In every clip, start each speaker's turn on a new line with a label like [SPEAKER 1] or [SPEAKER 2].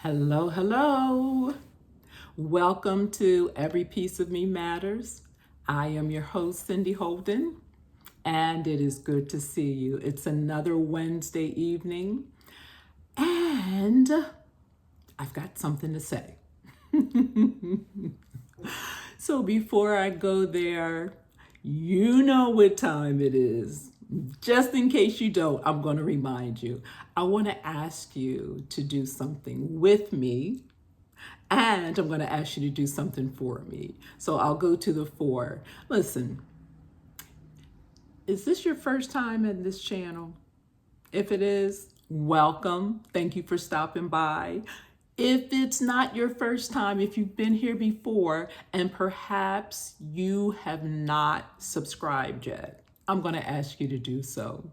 [SPEAKER 1] Hello, hello. Welcome to Every Piece of Me Matters. I am your host, Cindy Holden, and it is good to see you. It's another Wednesday evening, and I've got something to say. So before I go there, you know what time it is. Just in case you don't, I'm going to remind you. I want to ask you to do something with me, and I'm going to ask you to do something for me. So I'll go to the four. Listen, is this your first time in this channel? If it is, welcome. Thank you for stopping by. If it's not your first time, if you've been here before and perhaps you have not subscribed yet, I'm going to ask you to do so.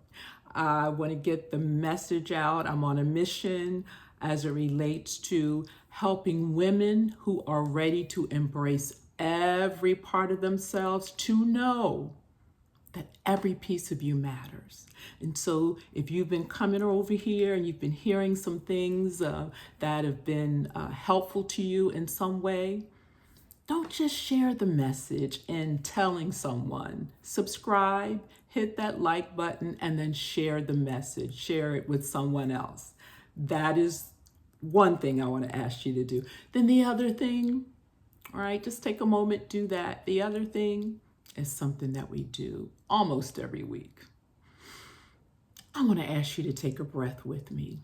[SPEAKER 1] I want to get the message out. I'm on a mission as it relates to helping women who are ready to embrace every part of themselves to know that every piece of you matters. And so if you've been coming over here and you've been hearing some things that have been helpful to you in some way, don't just share the message in telling someone. Subscribe, hit that like button, and then share the message. Share it with someone else. That is one thing I want to ask you to do. Then the other thing, all right, just take a moment, do that. The other thing is something that we do almost every week. I want to ask you to take a breath with me.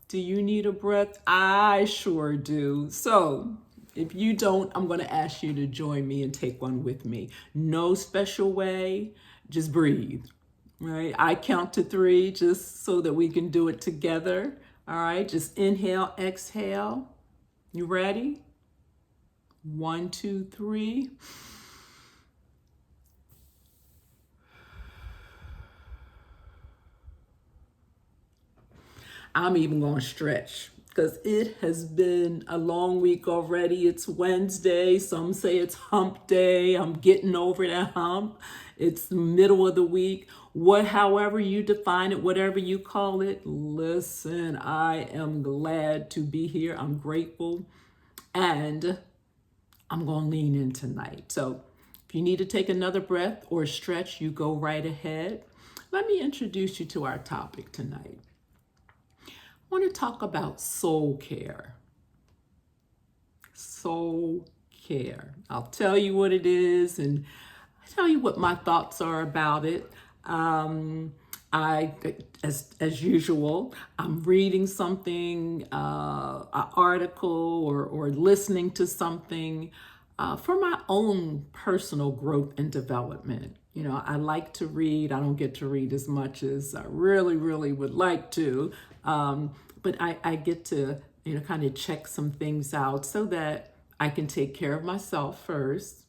[SPEAKER 1] Do you need a breath? I sure do. So if you don't, I'm going to ask you to join me and take one with me. No special way, just breathe. Right? I count to three just so that we can do it together. All right, just inhale, exhale. You ready? 1, 2, 3. I'm even going to stretch because it has been a long week already. It's Wednesday. Some say it's hump day. I'm getting over that hump. It's the middle of the week. However you define it, whatever you call it, listen, I am glad to be here. I'm grateful. And I'm going to lean in tonight. So if you need to take another breath or stretch, you go right ahead. Let me introduce you to our topic tonight. I want to talk about soul care. Soul care. I'll tell you what it is and I'll tell you what my thoughts are about it. As usual, I'm reading something, an article, or listening to something for my own personal growth and development. You know, I like to read. I don't get to read as much as I really, really would like to, but I get to, kind of check some things out so that I can take care of myself first.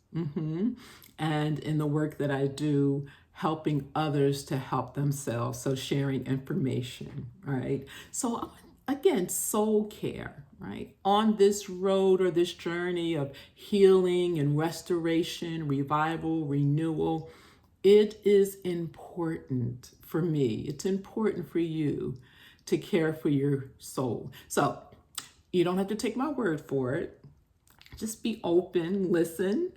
[SPEAKER 1] And in the work that I do, helping others to help themselves. So sharing information, right? So again, soul care, right? On this road or this journey of healing and restoration, revival, renewal, it is important for me. It's important for you to care for your soul. So you don't have to take my word for it. Just be open, listen,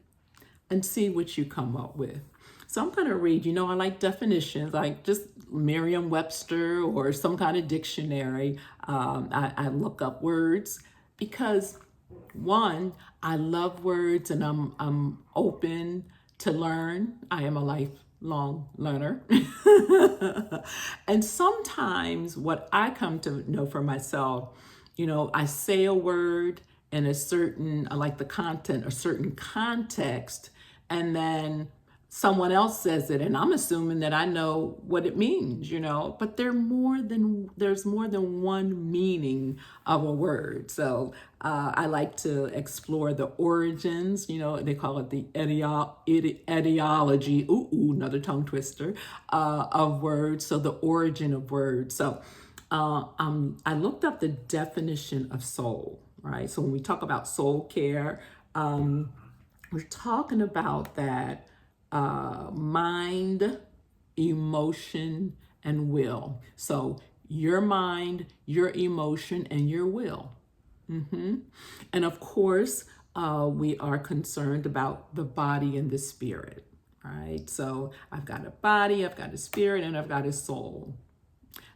[SPEAKER 1] and see what you come up with. So I'm going to read, I like definitions, like just Merriam-Webster or some kind of dictionary. I look up words because, one, I love words and I'm open to learn. I am a lifelong learner. And sometimes what I come to know for myself, I say a word in a certain, I like the content, a certain context, and then someone else says it and I'm assuming that I know what it means, but there's more than one meaning of a word. So I like to explore the origins, they call it the etiology, another tongue twister, of words. So the origin of words. So I looked up the definition of soul, right? So when we talk about soul care, we're talking about that mind, emotion, and will. So your mind, your emotion, and your will. And of course, we are concerned about the body and the spirit, right? So I've got a body, I've got a spirit, and I've got a soul.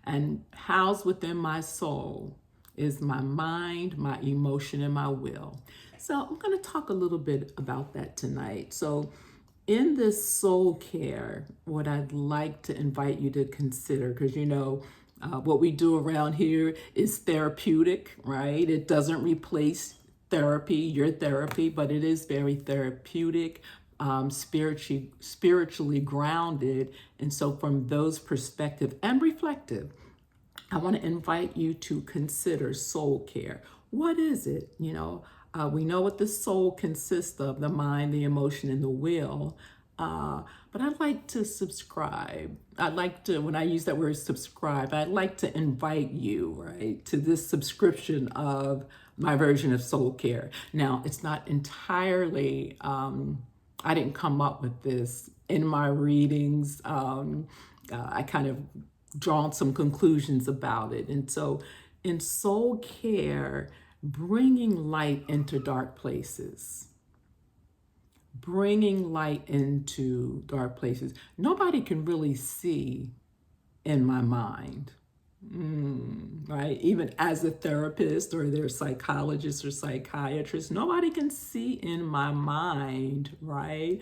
[SPEAKER 1] And housed within my soul is my mind, my emotion, and my will. So I'm going to talk a little bit about that tonight. So in this soul care, what I'd like to invite you to consider, because what we do around here is therapeutic, right? It doesn't replace your therapy, but it is very therapeutic, spiritually grounded. And so from those perspective and reflective, I want to invite you to consider soul care. What is it? We know what the soul consists of, the mind, the emotion, and the will. But I'd like to subscribe. When I use that word subscribe, I'd like to invite you, right, to this subscription of my version of soul care. Now, it's not entirely, I didn't come up with this in my readings. I kind of drawn some conclusions about it. And so in soul care, bringing light into dark places. Bringing light into dark places. Nobody can really see in my mind, right? Even as a therapist or their psychologist or psychiatrist, nobody can see in my mind, right?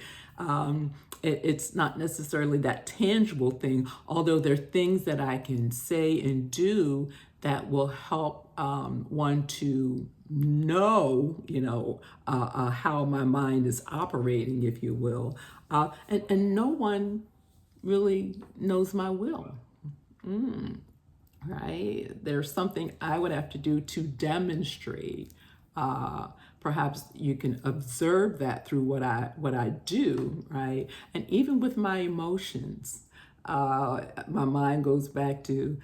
[SPEAKER 1] It's not necessarily that tangible thing, although there are things that I can say and do that will help one to know, how my mind is operating, if you will. And no one really knows my will. Right? There's something I would have to do to demonstrate. Perhaps you can observe that through what I do, right? And even with my emotions, my mind goes back to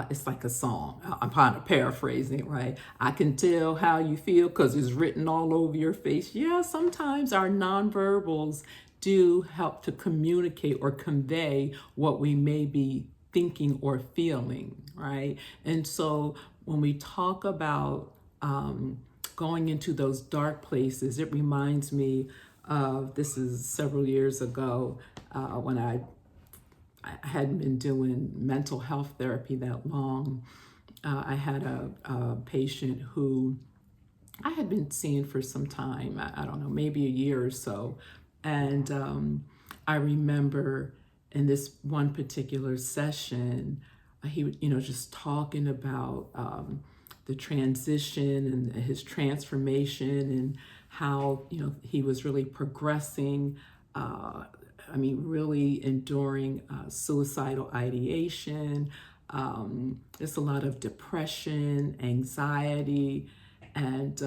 [SPEAKER 1] it's like a song. I'm kind of paraphrasing, right? I can tell how you feel because it's written all over your face. Yeah, sometimes our nonverbals do help to communicate or convey what we may be thinking or feeling, right? And so when we talk about going into those dark places, it reminds me of, this is several years ago when I hadn't been doing mental health therapy that long. I had a patient who I had been seeing for some time, I don't know, maybe a year or so. And I remember in this one particular session, he would, just talking about the transition and his transformation and how, he was really progressing. Really enduring suicidal ideation. There's a lot of depression, anxiety, and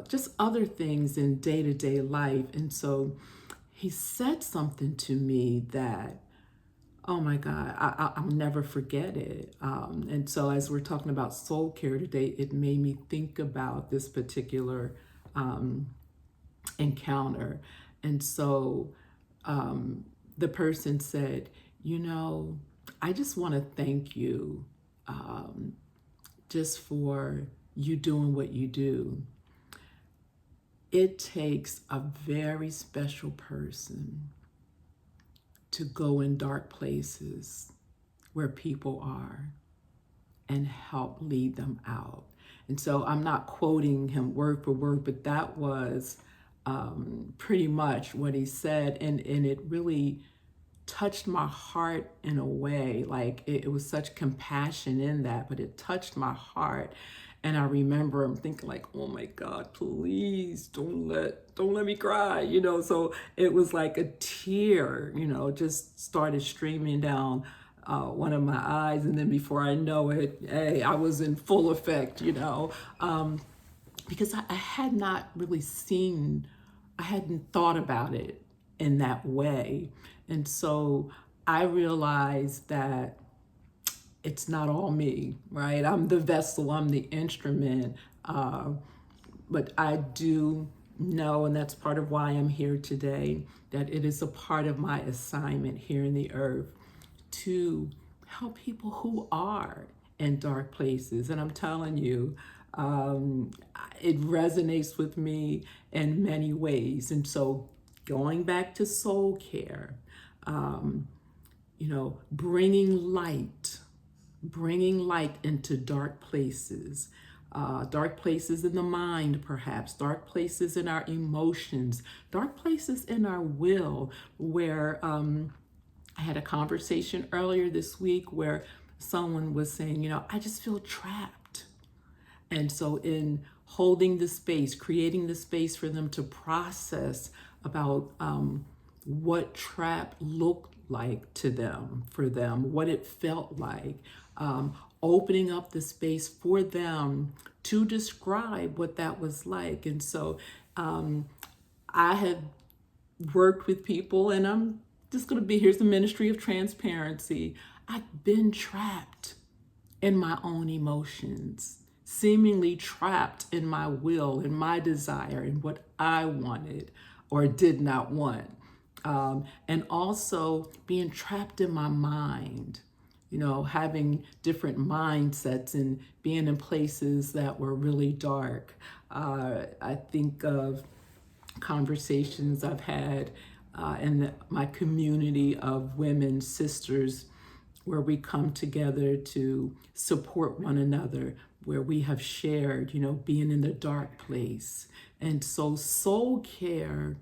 [SPEAKER 1] just other things in day-to-day life. And so he said something to me that, oh my God, I'll never forget it. And so as we're talking about soul care today, it made me think about this particular encounter. And so the person said, I just want to thank you just for you doing what you do. It takes a very special person to go in dark places where people are and help lead them out. And so I'm not quoting him word for word, but that was pretty much what he said. And it really touched my heart in a way. Like it was such compassion in that, but it touched my heart. And I remember I'm thinking like, oh my God, please don't let me cry, So it was like a tear, just started streaming down one of my eyes. And then before I know it, hey, I was in full effect, because I had not really I hadn't thought about it in that way. And so I realized that it's not all me, right? I'm the vessel, I'm the instrument. But I do know, and that's part of why I'm here today, that it is a part of my assignment here in the earth to help people who are in dark places. And I'm telling you, Um, it resonates with me in many ways. And so going back to soul care, um, bringing light into dark places in the mind, perhaps, dark places in our emotions, dark places in our will, where I had a conversation earlier this week where someone was saying, I just feel trapped. And so in holding the space, creating the space for them to process about what trap looked like to them, for them, what it felt like, opening up the space for them to describe what that was like. And so I have worked with people, and I'm just going to be here's the ministry of transparency. I've been trapped in my own emotions, seemingly trapped in my will and my desire and what I wanted or did not want. And also being trapped in my mind, having different mindsets and being in places that were really dark. I think of conversations I've had in my community of women, sisters, where we come together to support one another, where we have shared, being in the dark place. And so soul care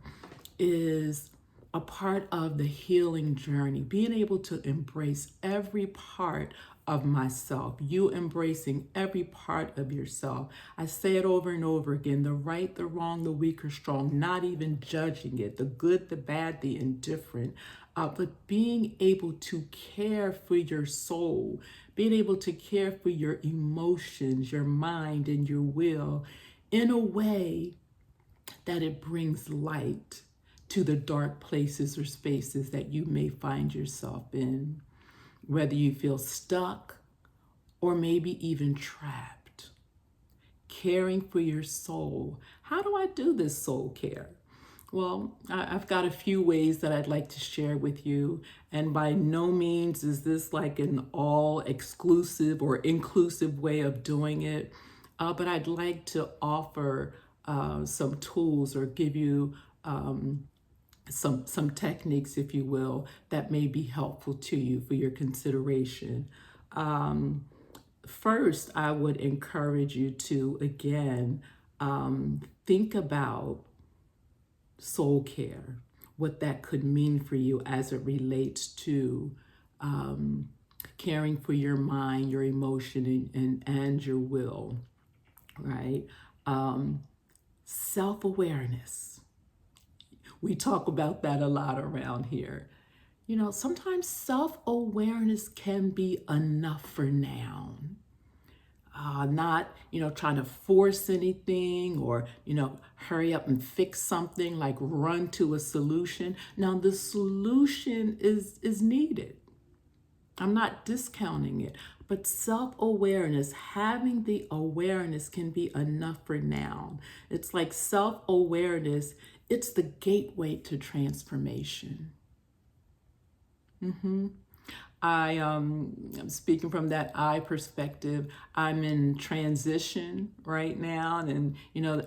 [SPEAKER 1] is a part of the healing journey, being able to embrace every part of myself, you embracing every part of yourself. I say it over and over again, the right, the wrong, the weak or strong, not even judging it, the good, the bad, the indifferent, but being able to care for your soul, being able to care for your emotions, your mind, and your will in a way that it brings light to the dark places or spaces that you may find yourself in, whether you feel stuck or maybe even trapped. Caring for your soul. How do I do this soul care? Well, I've got a few ways that I'd like to share with you. And by no means is this like an all exclusive or inclusive way of doing it. But I'd like to offer some tools or give you some techniques, if you will, that may be helpful to you for your consideration. First, I would encourage you to, again, think about soul care, what that could mean for you as it relates to caring for your mind, your emotion, and your will, right? Self-awareness. We talk about that a lot around here. Sometimes self-awareness can be enough for now. Not, trying to force anything or, hurry up and fix something, like run to a solution. Now, the solution is needed. I'm not discounting it, but self-awareness, having the awareness can be enough for now. It's like self-awareness, it's the gateway to transformation. I'm speaking from that I perspective. I'm in transition right now, and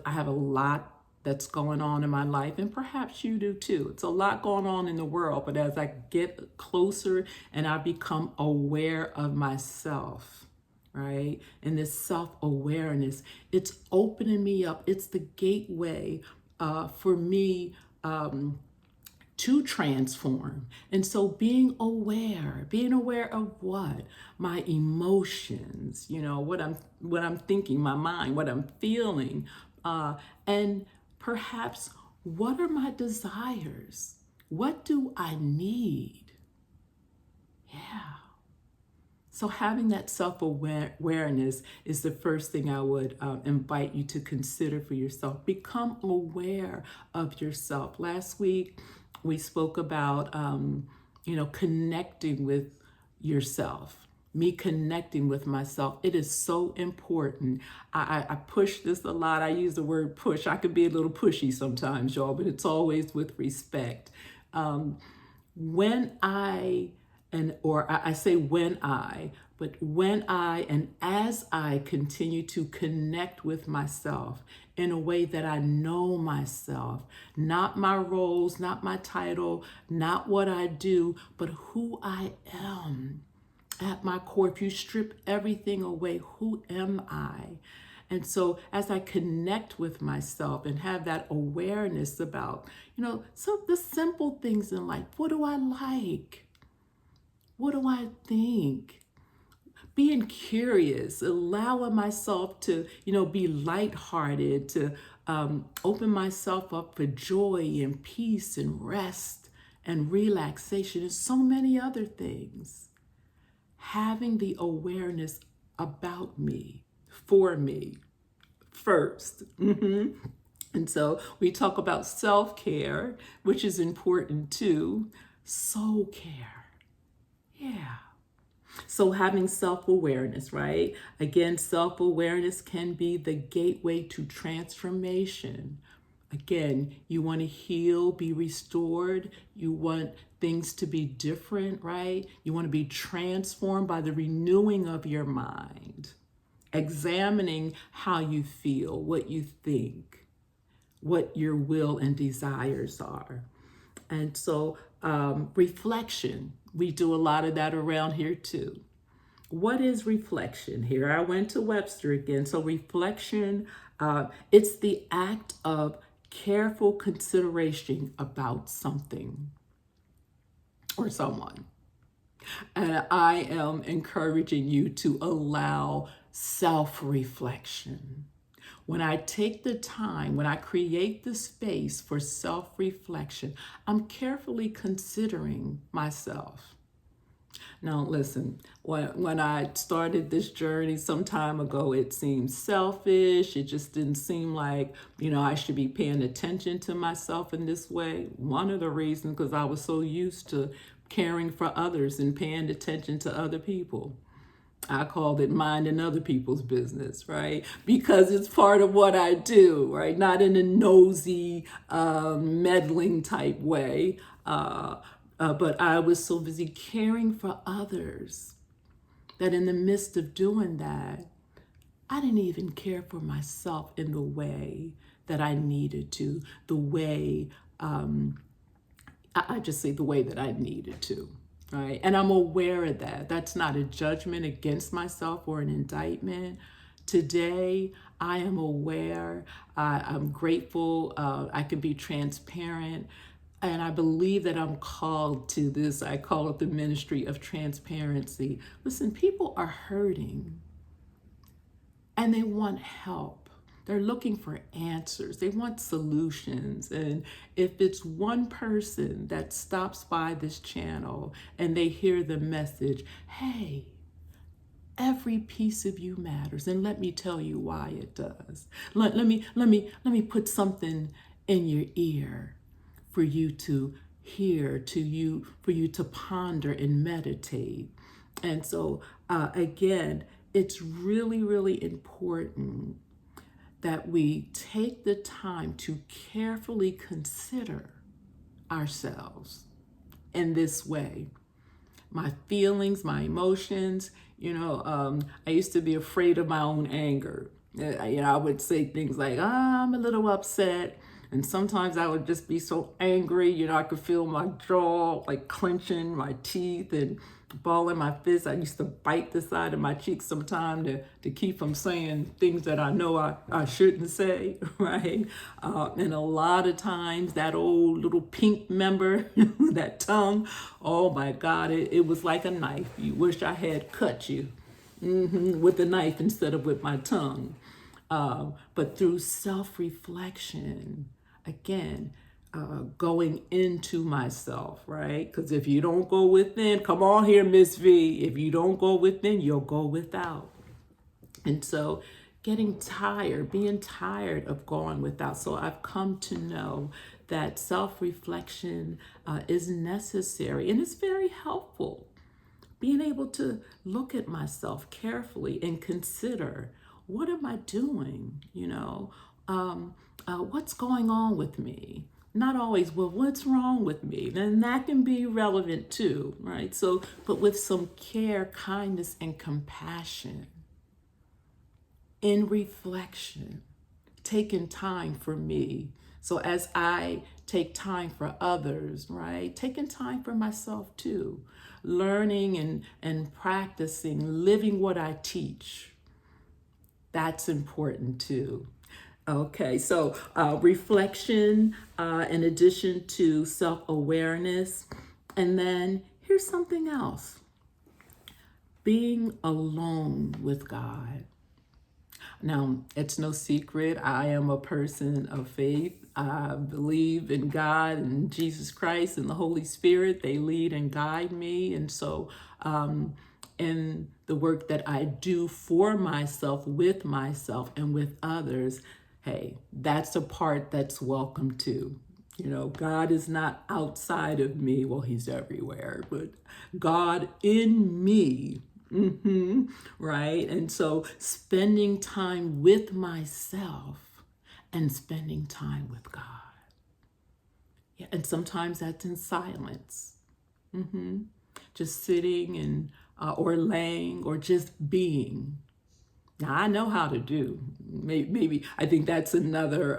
[SPEAKER 1] I have a lot that's going on in my life, and perhaps you do too. It's a lot going on in the world, but as I get closer and I become aware of myself, right? And this self-awareness, it's opening me up. It's the gateway for me to transform. And so being aware of what? My emotions, what I'm thinking, my mind, what I'm feeling, and perhaps what are my desires? What do I need? Yeah. So having that self-awareness is the first thing I would invite you to consider for yourself. Become aware of yourself. Last week, we spoke about, connecting with yourself, me connecting with myself. It is so important. I push this a lot. I use the word push. I could be a little pushy sometimes, y'all, but it's always with respect. When I and or I say when but when I and as I continue to connect with myself in a way that I know myself, not my roles, not my title, not what I do, but who I am at my core. If you strip everything away, who am I? And so as I connect with myself and have that awareness about, some of the simple things in life. What do I like? What do I think? Being curious, allowing myself to, be lighthearted, to open myself up for joy and peace and rest and relaxation and so many other things. Having the awareness about me, for me, first. And so we talk about self-care, which is important too. Soul care. Yeah. So having self-awareness, right? Again, self-awareness can be the gateway to transformation. Again, you want to heal, be restored. You want things to be different, right? You want to be transformed by the renewing of your mind, examining how you feel, what you think, what your will and desires are. And so reflection, we do a lot of that around here too. What is reflection? Here I went to Webster again. So reflection, it's the act of careful consideration about something or someone. And I am encouraging you to allow self-reflection. When I take the time, when I create the space for self-reflection, I'm carefully considering myself. Now, listen, when I started this journey some time ago, it seemed selfish. It just didn't seem like, I should be paying attention to myself in this way. One of the reasons, because I was so used to caring for others and paying attention to other people. I called it minding other people's business, right? Because it's part of what I do, right? Not in a nosy, meddling type way. But I was so busy caring for others that in the midst of doing that, I didn't even care for myself in the way that I needed to, the way, I just say the way that I needed to, right? And I'm aware of that. That's not a judgment against myself or an indictment. Today, I am aware, I'm grateful, I can be transparent. And I believe that I'm called to this. I call it the ministry of transparency. Listen, people are hurting and they want help. They're looking for answers. They want solutions. And if it's one person that stops by this channel and they hear the message, hey, every piece of you matters. And let me tell you why it does. Let me put something in your ear for you to hear, for you to ponder and meditate. And so again, it's really, really important that we take the time to carefully consider ourselves in this way. My feelings, my emotions, I used to be afraid of my own anger. I would say things like, I'm a little upset. And sometimes I would just be so angry, I could feel my jaw like clenching, my teeth and balling my fists. I used to bite the side of my cheek sometimes to keep from saying things that I know I shouldn't say, right? And a lot of times that old little pink member, that tongue, oh my God, it was like a knife. You wish I had cut you with a knife instead of with my tongue. But through self-reflection, again, going into myself, right? Because if you don't go within, come on here, Miss V. If you don't go within, you'll go without. And so being tired of going without. So I've come to know that self-reflection is necessary and it's very helpful. Being able to look at myself carefully and consider, what am I doing? What's going on with me? Not always, well, what's wrong with me? Then that can be relevant too, right? So, but with some care, kindness, and compassion, in reflection, taking time for me. So as I take time for others, right? Taking time for myself too. Learning and practicing, living what I teach. That's important too. Okay, so reflection in addition to self awareness. And then here's something else, being alone with God. Now, it's no secret, I am a person of faith. I believe in God and Jesus Christ and the Holy Spirit. They lead and guide me. And so, in the work that I do for myself, with myself, and with others, hey, that's a part that's welcome too. You know, God is not outside of me. Well, He's everywhere, but God in me. Right? And so spending time with myself and spending time with God. Yeah, and sometimes that's in silence. Just sitting and or laying or just being. Now I know how to do. Maybe I think that's another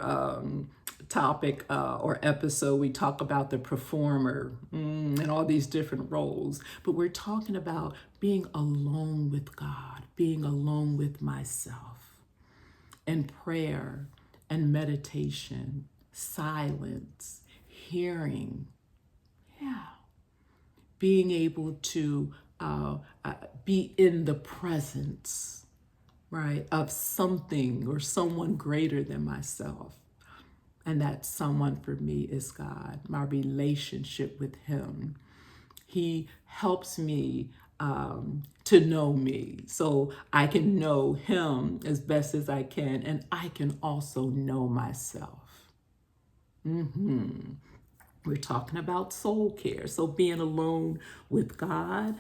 [SPEAKER 1] topic or episode. We talk about the performer and all these different roles, but we're talking about being alone with God, being alone with myself, and prayer and meditation, silence, hearing. Yeah, being able to be in the presence, right, of something or someone greater than myself. And that someone for me is God, my relationship with Him. He helps me to know me so I can know Him as best as I can, and I can also know myself. We're talking about soul care. So being alone with God,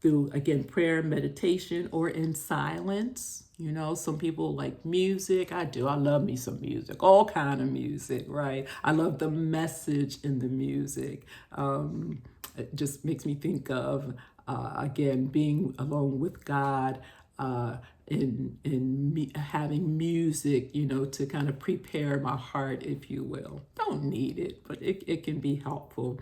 [SPEAKER 1] through, again, prayer, meditation, or in silence. You know, some people like music. I do. I love me some music, all kind of music, right? I love the message in the music. It just makes me think of, again, being alone with God, having music, you know, to kind of prepare my heart, if you will. Don't need it, but it can be helpful.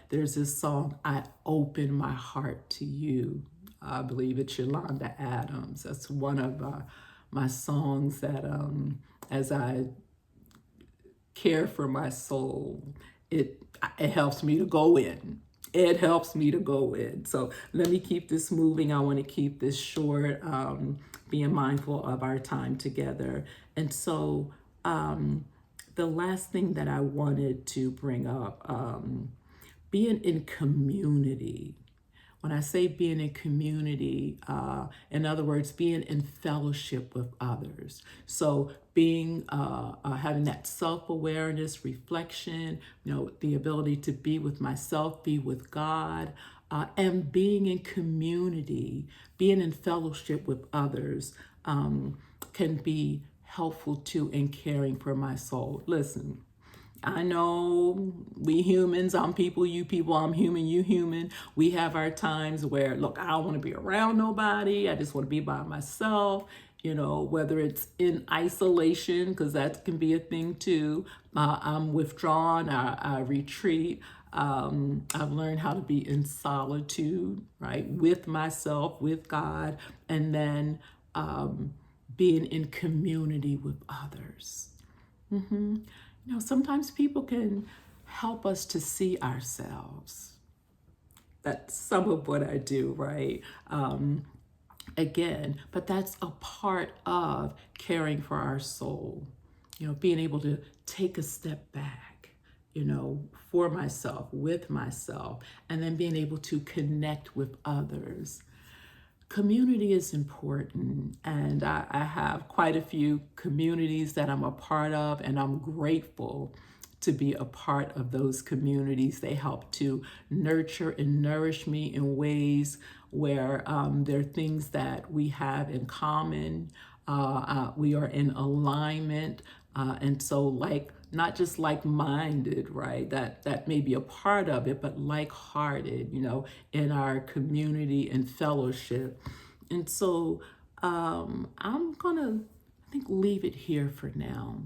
[SPEAKER 1] There's this song, I Open My Heart to You. I believe it's Yolanda Adams. That's one of my songs that, as I care for my soul, it helps me to go in. It helps me to go in. So let me keep this moving. I want to keep this short, being mindful of our time together. And so the last thing that I wanted to bring up, being in community. When I say being in community, in other words, being in fellowship with others. So being, having that self-awareness, reflection, you know, the ability to be with myself, be with God, and being in community, being in fellowship with others, can be helpful too in caring for my soul. Listen, I know we humans, I'm people, you people, I'm human, you human. We have our times where, look, I don't want to be around nobody. I just want to be by myself, you know, whether it's in isolation, because that can be a thing too. I'm withdrawn, I retreat. I've learned how to be in solitude, right, with myself, with God, and then being in community with others. You know, sometimes people can help us to see ourselves. That's some of what I do, right? Again, but that's a part of caring for our soul. You know, being able to take a step back, you know, for myself, with myself, and then being able to connect with others. Community is important, and I have quite a few communities that I'm a part of, and I'm grateful to be a part of those communities. They help to nurture and nourish me in ways where there are things that we have in common. We are in alignment. And so like, not just like-minded, right? That may be a part of it, but like-hearted, in our community and fellowship. And so I'm gonna, I think, leave it here for now.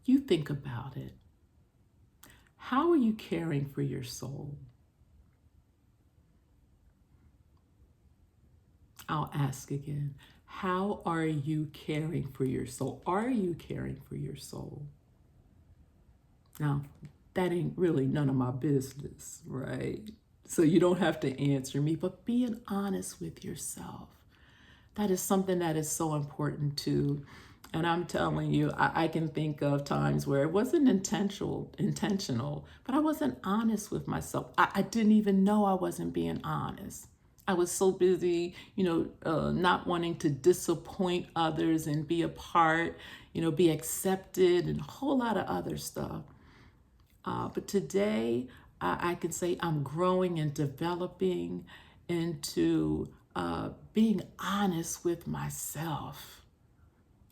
[SPEAKER 1] You think about it. How are you caring for your soul? I'll ask again. How are you caring for your soul? Are you caring for your soul? Now, that ain't really none of my business, right? So you don't have to answer me, but being honest with yourself. That is something that is so important too. And I'm telling you, I can think of times where it wasn't intentional, but I wasn't honest with myself. I didn't even know I wasn't being honest. I was so busy, not wanting to disappoint others and be a part, be accepted, and a whole lot of other stuff. But today, I can say I'm growing and developing into being honest with myself,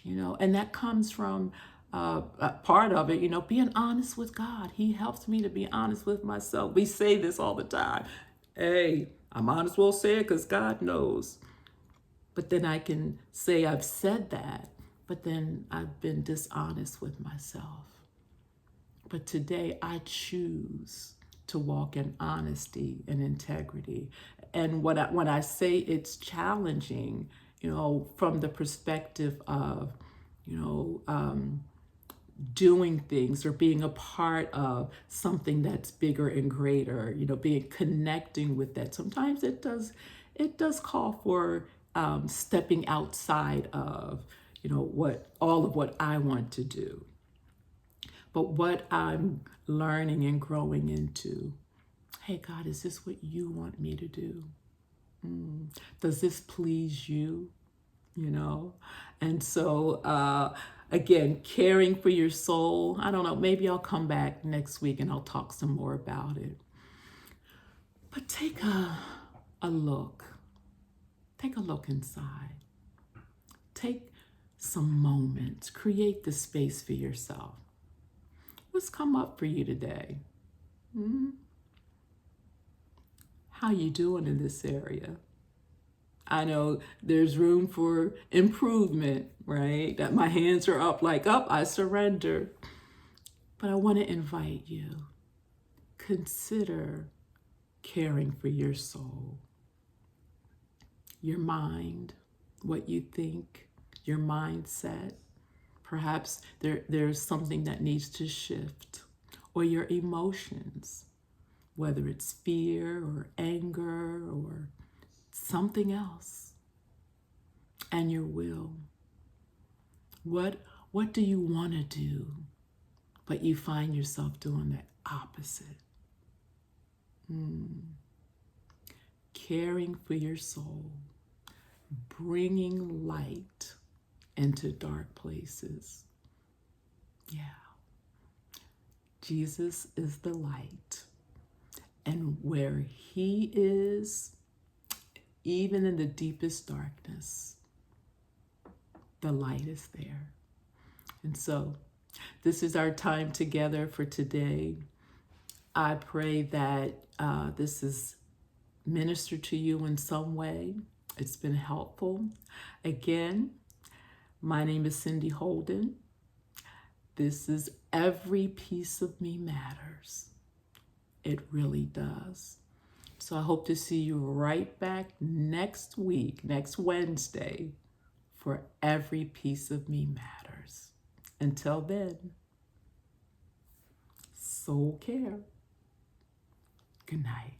[SPEAKER 1] and that comes from part of it, being honest with God. He helps me to be honest with myself. We say this all the time. Hey, I might as well say it because God knows. But then I can say I've said that, but then I've been dishonest with myself. But today I choose to walk in honesty and integrity. And when I say it's challenging, from the perspective of, doing things or being a part of something that's bigger and greater, connecting with that. Sometimes it does call for stepping outside of, all of what I want to do. But what I'm learning and growing into, hey, God, is this what you want me to do? Does this please you? And so, again, caring for your soul. I don't know, maybe I'll come back next week and I'll talk some more about it. But take a look. Take a look inside. Take some moments. Create the space for yourself. What's come up for you today? How you doing in this area? I know there's room for improvement, right? That my hands are up like, up, I surrender. But I want to invite you, consider caring for your soul, your mind, what you think, your mindset. Perhaps there's something that needs to shift, or your emotions, whether it's fear or anger or something else, and your will. What do you want to do, but you find yourself doing the opposite? Caring for your soul, bringing light into dark places. Yeah. Jesus is the light. And where he is, even in the deepest darkness, the light is there. And so this is our time together for today. I pray that this is ministered to you in some way. It's been helpful. Again, my name is Cindy Holden. This is Every Piece of Me Matters. It really does. So I hope to see you right back next week, next Wednesday, for Every Piece of Me Matters. Until then, soul care. Good night.